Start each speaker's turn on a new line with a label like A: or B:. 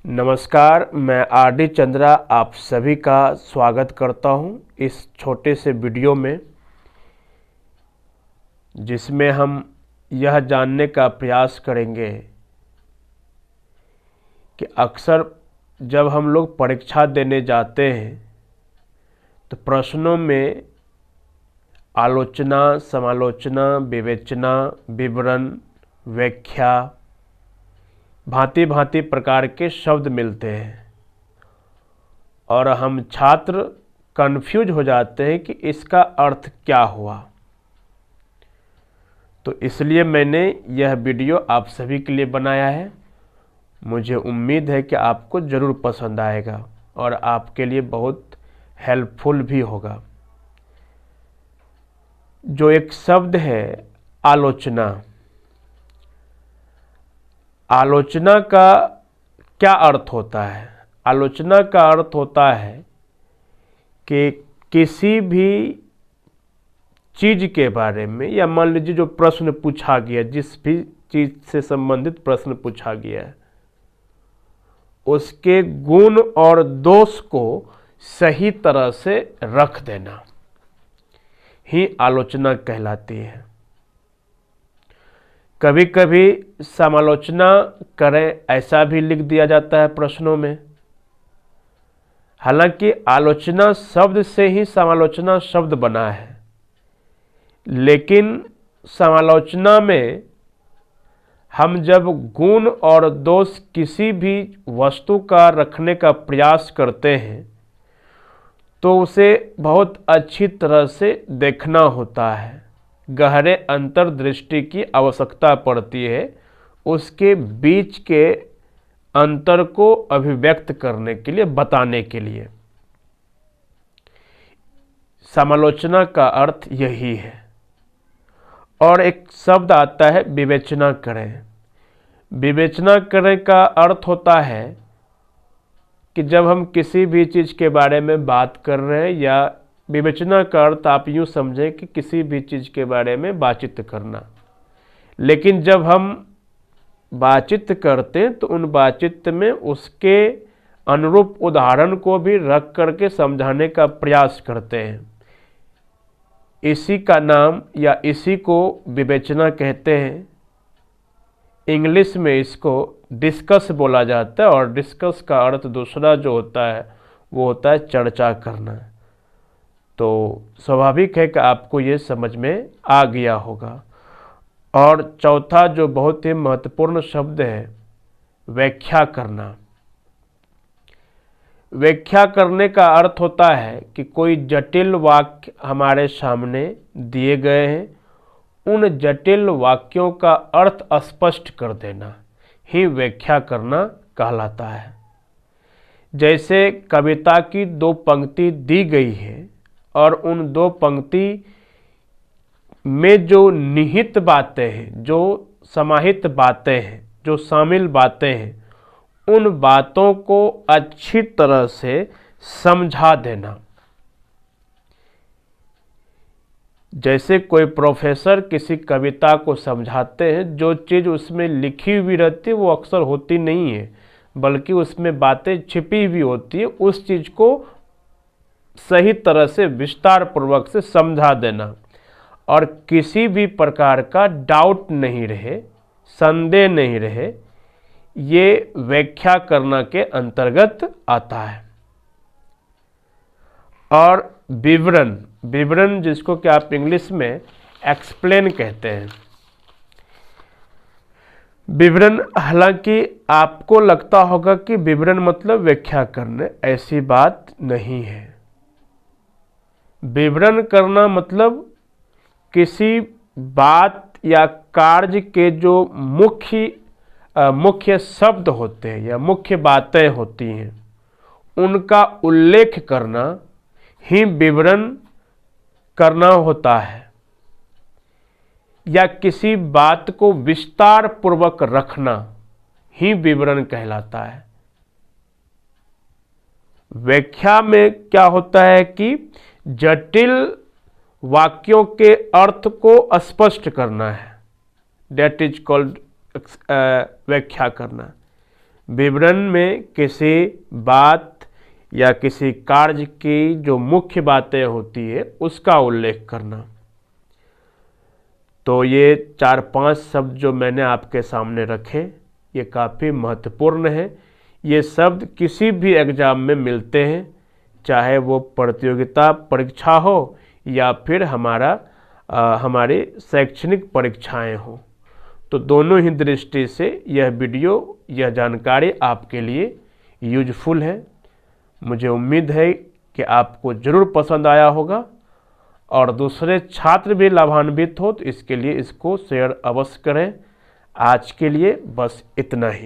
A: नमस्कार, मैं आर.डी. चंद्रा आप सभी का स्वागत करता हूं इस छोटे से वीडियो में, जिसमें हम यह जानने का प्रयास करेंगे कि अक्सर जब हम लोग परीक्षा देने जाते हैं तो प्रश्नों में आलोचना, समालोचना, विवेचना, विवरण, व्याख्या, भांति भांति प्रकार के शब्द मिलते हैं और हम छात्र कंफ्यूज हो जाते हैं कि इसका अर्थ क्या हुआ। तो इसलिए मैंने यह वीडियो आप सभी के लिए बनाया है। मुझे उम्मीद है कि आपको ज़रूर पसंद आएगा और आपके लिए बहुत हेल्पफुल भी होगा। जो एक शब्द है आलोचना, आलोचना का क्या अर्थ होता है? आलोचना का अर्थ होता है कि किसी भी चीज़ के बारे में, या मान लीजिए जो प्रश्न पूछा गया, जिस भी चीज़ से संबंधित प्रश्न पूछा गया है, उसके गुण और दोष को सही तरह से रख देना ही आलोचना कहलाती है। कभी कभी समालोचना करें ऐसा भी लिख दिया जाता है प्रश्नों में। हालांकि आलोचना शब्द से ही समालोचना शब्द बना है, लेकिन समालोचना में हम जब गुण और दोष किसी भी वस्तु का रखने का प्रयास करते हैं तो उसे बहुत अच्छी तरह से देखना होता है, गहरे अंतर्दृष्टि की आवश्यकता पड़ती है उसके बीच के अंतर को अभिव्यक्त करने के लिए, बताने के लिए। समालोचना का अर्थ यही है। और एक शब्द आता है विवेचना करें। विवेचना करें का अर्थ होता है कि जब हम किसी भी चीज़ के बारे में बात कर रहे हैं, या विवेचना का अर्थ आप यूँ समझें कि किसी भी चीज़ के बारे में बातचीत करना। लेकिन जब हम बातचीत करते हैं तो उन बातचीत में उसके अनुरूप उदाहरण को भी रख करके समझाने का प्रयास करते हैं। इसी का नाम या इसी को विवेचना कहते हैं। इंग्लिश में इसको डिस्कस बोला जाता है, और डिस्कस का अर्थ दूसरा जो होता है वो होता है चर्चा करना। तो स्वाभाविक है कि आपको ये समझ में आ गया होगा। और चौथा जो बहुत ही महत्वपूर्ण शब्द है, व्याख्या करना। व्याख्या करने का अर्थ होता है कि कोई जटिल वाक्य हमारे सामने दिए गए हैं, उन जटिल वाक्यों का अर्थ स्पष्ट कर देना ही व्याख्या करना कहलाता है। जैसे कविता की दो पंक्ति दी गई है और उन दो पंक्ति में जो निहित बातें हैं, जो समाहित बातें हैं, जो शामिल बातें हैं, उन बातों को अच्छी तरह से समझा देना। जैसे कोई प्रोफेसर किसी कविता को समझाते हैं, जो चीज़ उसमें लिखी हुई रहती है वो अक्सर होती नहीं है, बल्कि उसमें बातें छिपी हुई होती है। उस चीज़ को सही तरह से विस्तार पूर्वक से समझा देना, और किसी भी प्रकार का डाउट नहीं रहे, संदेह नहीं रहे, ये व्याख्या करना के अंतर्गत आता है। और विवरण, विवरण जिसको कि आप इंग्लिश में एक्सप्लेन कहते हैं। विवरण, हालांकि आपको लगता होगा कि विवरण मतलब व्याख्या करना, ऐसी बात नहीं है। विवरण करना मतलब किसी बात या कार्य के जो मुख्य शब्द होते हैं या मुख्य बातें होती हैं, उनका उल्लेख करना ही विवरण करना होता है, या किसी बात को विस्तार पूर्वक रखना ही विवरण कहलाता है। व्याख्या में क्या होता है कि जटिल वाक्यों के अर्थ को स्पष्ट करना है, दैट इज कॉल्ड व्याख्या करना। विवरण में किसी बात या किसी कार्य की जो मुख्य बातें होती है उसका उल्लेख करना। तो ये 4-5 शब्द जो मैंने आपके सामने रखे ये काफ़ी महत्वपूर्ण है। ये शब्द किसी भी एग्ज़ाम में मिलते हैं, चाहे वो प्रतियोगिता परीक्षा हो या फिर हमारी शैक्षणिक परीक्षाएं हो। तो दोनों ही दृष्टि से यह वीडियो, यह जानकारी आपके लिए यूजफुल है। मुझे उम्मीद है कि आपको ज़रूर पसंद आया होगा और दूसरे छात्र भी लाभान्वित हो, तो इसके लिए इसको शेयर अवश्य करें। आज के लिए बस इतना ही।